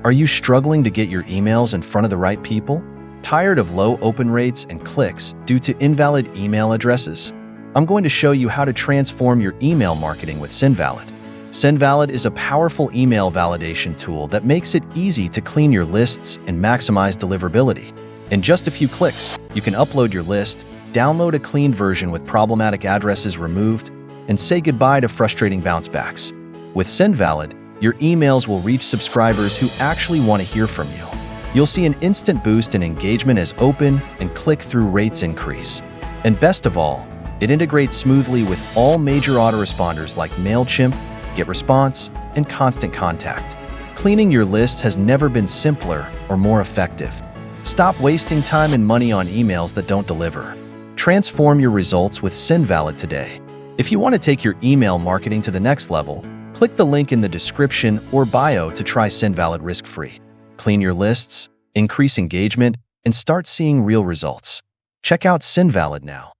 Are you struggling to get your emails in front of the right people? Tired of low open rates and clicks due to invalid email addresses? I'm going to show you how to transform your email marketing with SendValid. SendValid is a powerful email validation tool that makes it easy to clean your lists and maximize deliverability. In just a few clicks, you can upload your list, download a clean version with problematic addresses removed, and say goodbye to frustrating bounce backs. With SendValid, your emails will reach subscribers who actually want to hear from you. You'll see an instant boost in engagement as open and click-through rates increase. And best of all, it integrates smoothly with all major autoresponders like MailChimp, GetResponse, and Constant Contact. Cleaning your list has never been simpler or more effective. Stop wasting time and money on emails that don't deliver. Transform your results with SendValid today. If you want to take your email marketing to the next level, click the link in the description or bio to try SendValid risk-free. Clean your lists, increase engagement, and start seeing real results. Check out SendValid now.